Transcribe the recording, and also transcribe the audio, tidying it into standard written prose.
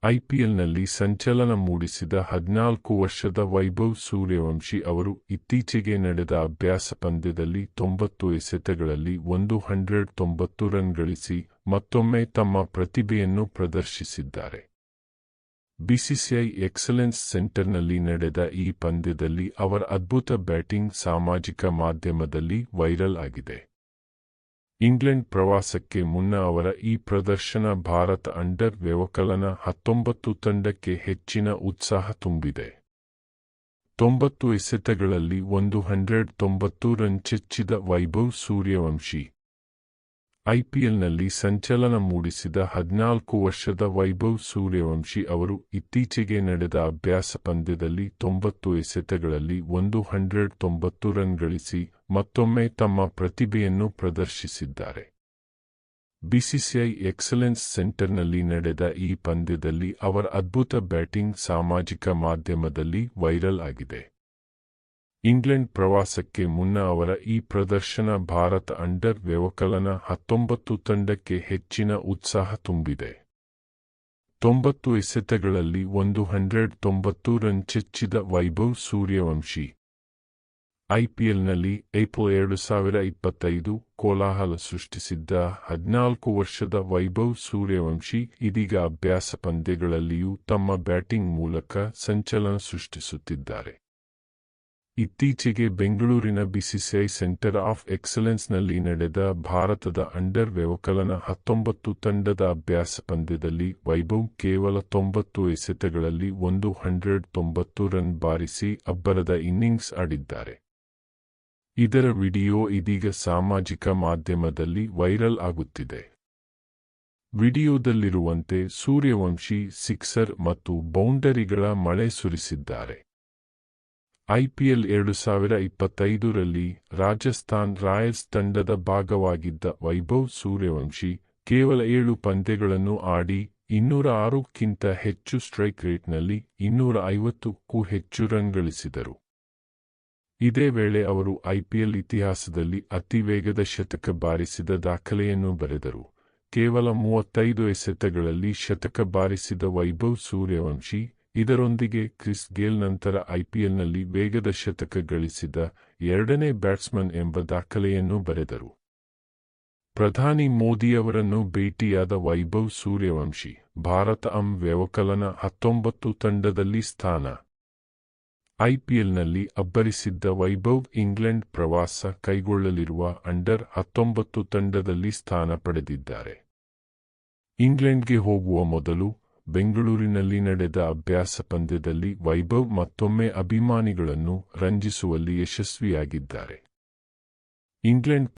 ಐಪಿಎಲ್ನಲ್ಲಿ ಸಂಚಲನ ಮೂಡಿಸಿದ 14 ವರ್ಷದ ವೈಭವ್ ಸೂರ್ಯವಂಶಿ ಅವರು ಇತ್ತೀಚೆಗೆ ನಡೆದ ಅಭ್ಯಾಸ ಪಂದ್ಯದಲ್ಲಿ 90 ಎಸೆತಗಳಲ್ಲಿ 190 ರನ್ ಗಳಿಸಿ ಮತ್ತೊಮ್ಮೆ ತಮ್ಮ ಪ್ರತಿಭೆಯನ್ನು ಪ್ರದರ್ಶಿಸಿದ್ದಾರೆ. ಬಿಸಿಸಿಐ ಎಕ್ಸಲೆನ್ಸ್ ಸೆಂಟರ್ನಲ್ಲಿ ನಡೆದ ಈ ಪಂದ್ಯದಲ್ಲಿ ಅವರ ಅದ್ಭುತ ಬ್ಯಾಟಿಂಗ್ ಸಾಮಾಜಿಕ ಮಾಧ್ಯಮದಲ್ಲಿ ವೈರಲ್ ಆಗಿದೆ. ಇಂಗ್ಲೆಂಡ್ ಪ್ರವಾಸಕ್ಕೆ ಮುನ್ನ ಅವರ ಈ ಪ್ರದರ್ಶನ ಭಾರತ ಅಂಡರ್ ವ್ಯವಕಲನ 19 ತಂಡಕ್ಕೆ ಹೆಚ್ಚಿನ ಉತ್ಸಾಹ ತುಂಬಿದೆ. 90 ಎಸೆತಗಳಲ್ಲಿ 190 ರನ್ ಚೆಚ್ಚಿದ ವೈಭವ್ ಸೂರ್ಯವಂಶಿ ಐಪಿಎಲ್ನಲ್ಲಿ ಸಂಚಲನ ಮೂಡಿಸಿದ 14 ವರ್ಷದ ವೈಭವ್ ಸೂರ್ಯವಂಶಿ ಅವರು ಇತ್ತೀಚೆಗೆ ನಡೆದ ಅಭ್ಯಾಸ ಪಂದ್ಯದಲ್ಲಿ 90 ಎಸೆತಗಳಲ್ಲಿ 190 ರನ್ ಗಳಿಸಿ ಮತ್ತೊಮ್ಮೆ ತಮ್ಮ ಪ್ರತಿಭೆಯನ್ನು ಪ್ರದರ್ಶಿಸಿದ್ದಾರೆ. ಬಿಸಿಸಿಐ ಎಕ್ಸಲೆನ್ಸ್ ಸೆಂಟರ್ನಲ್ಲಿ ನಡೆದ ಈ ಪಂದ್ಯದಲ್ಲಿ ಅವರ ಅದ್ಭುತ ಬ್ಯಾಟಿಂಗ್ ಸಾಮಾಜಿಕ ಮಾಧ್ಯಮದಲ್ಲಿ ವೈರಲ್ ಆಗಿದೆ. ಇಂಗ್ಲೆಂಡ್ ಪ್ರವಾಸಕ್ಕೆ ಮುನ್ನ ಅವರ ಈ ಪ್ರದರ್ಶನ ಭಾರತ ಅಂಡರ್ ವ್ಯವಕಲನ 19 ತಂಡಕ್ಕೆ ಹೆಚ್ಚಿನ ಉತ್ಸಾಹ ತುಂಬಿದೆ. 90 ಎಸೆತಗಳಲ್ಲಿ 190 ರನ್ ಚೆಚ್ಚಿದ ವೈಭವ್ ಸೂರ್ಯವಂಶಿ ಐಪಿಎಲ್ನಲ್ಲಿ ಏಪ್ರಿಲ್ 2025 ಕೋಲಾಹಲ ಸೃಷ್ಟಿಸಿದ್ದ 14 ವರ್ಷದ ವೈಭವ್ ಸೂರ್ಯವಂಶಿ ಇದೀಗ ಅಭ್ಯಾಸ ಪಂದ್ಯಗಳಲ್ಲಿಯೂ ತಮ್ಮ ಬ್ಯಾಟಿಂಗ್ ಮೂಲಕ ಸಂಚಲನ ಸೃಷ್ಟಿಸುತ್ತಿದ್ದಾರೆ. ಇತ್ತೀಚೆಗೆ ಬೆಂಗಳೂರಿನ ಬಿಸಿಸಿಐ ಸೆಂಟರ್ ಆಫ್ ಎಕ್ಸಲೆನ್ಸ್ನಲ್ಲಿ ನಡೆದ ಭಾರತದ ಅಂಡರ್ ವ್ಯವಕಲನ 19 ತಂಡದ ಅಭ್ಯಾಸ ಪಂದ್ಯದಲ್ಲಿ ವೈಭವ್ ಕೇವಲ 90 ಎಸೆತಗಳಲ್ಲಿ 190 ರನ್ ಬಾರಿಸಿ ಅಬ್ಬರದ ಇನ್ನಿಂಗ್ಸ್ ಆಡಿದ್ದಾರೆ. ಇದರ ವಿಡಿಯೋ ಇದೀಗ ಸಾಮಾಜಿಕ ಮಾಧ್ಯಮದಲ್ಲಿ ವೈರಲ್ ಆಗುತ್ತಿದೆ. ವಿಡಿಯೋದಲ್ಲಿರುವಂತೆ ಸೂರ್ಯವಂಶಿ ಸಿಕ್ಸರ್ ಮತ್ತು ಬೌಂಡರಿಗಳ ಮಳೆ ಸುರಿಸಿದ್ದಾರೆ. ಐಪಿಎಲ್ 2025ರಲ್ಲಿ ರಾಜಸ್ಥಾನ್ ರಾಯಲ್ಸ್ ತಂಡದ ಭಾಗವಾಗಿದ್ದ ವೈಭವ್ ಸೂರ್ಯವಂಶಿ ಕೇವಲ 7 ಪಂದ್ಯಗಳನ್ನು ಆಡಿ 206ಕ್ಕಿಂತ ಹೆಚ್ಚು ಸ್ಟ್ರೈಕ್ ರೇಟ್ನಲ್ಲಿ 250ಕ್ಕೂ ಹೆಚ್ಚು ರನ್ ಗಳಿಸಿದರು. ಇದೇ ವೇಳೆ ಅವರು ಐಪಿಎಲ್ ಇತಿಹಾಸದಲ್ಲಿ ಅತಿ ವೇಗದ ಶತಕ ಬಾರಿಸಿದ ದಾಖಲೆಯನ್ನು ಬರೆದರು. ಕೇವಲ 35 ಎಸೆತಗಳಲ್ಲಿ ಶತಕ ಬಾರಿಸಿದ ವೈಭವ್ ಸೂರ್ಯವಂಶಿ ಇದರೊಂದಿಗೆ ಕ್ರಿಸ್ ಗೇಲ್ ನಂತರ ಐಪಿಎಲ್ನಲ್ಲಿ ವೇಗದ ಶತಕ ಗಳಿಸಿದ 2ನೇ ಬ್ಯಾಟ್ಸ್ಮನ್ ಎಂಬ ದಾಖಲೆಯನ್ನು ಬರೆದರು. ಪ್ರಧಾನಿ ಮೋದಿಯವರನ್ನು ಭೇಟಿಯಾದ ವೈಭವ್ ಸೂರ್ಯವಂಶಿ ಭಾರತ ವ್ಯವಕಲನ 19 ತಂಡದಲ್ಲಿ ಸ್ಥಾನ. ಐಪಿಎಲ್ನಲ್ಲಿ ಅಬ್ಬರಿಸಿದ್ದ ವೈಭವ್ ಇಂಗ್ಲೆಂಡ್ ಪ್ರವಾಸ ಕೈಗೊಳ್ಳಲಿರುವ ಅಂಡರ್ 19 ತಂಡದಲ್ಲಿ ಸ್ಥಾನ ಪಡೆದಿದ್ದಾರೆ. ಇಂಗ್ಲೆಂಡ್ಗೆ ಹೋಗುವ ಮೊದಲು ಬೆಂಗಳೂರಿನಲ್ಲಿ ನಡೆದ ಅಭ್ಯಾಸ ಪಂದ್ಯದಲ್ಲಿ ವೈಭವ್ ಮತ್ತೊಮ್ಮೆ ಅಭಿಮಾನಿಗಳನ್ನು ರಂಜಿಸುವಲ್ಲಿ ಯಶಸ್ವಿಯಾಗಿದ್ದಾರೆ. ಇಂಗ್ಲೆಂಡ್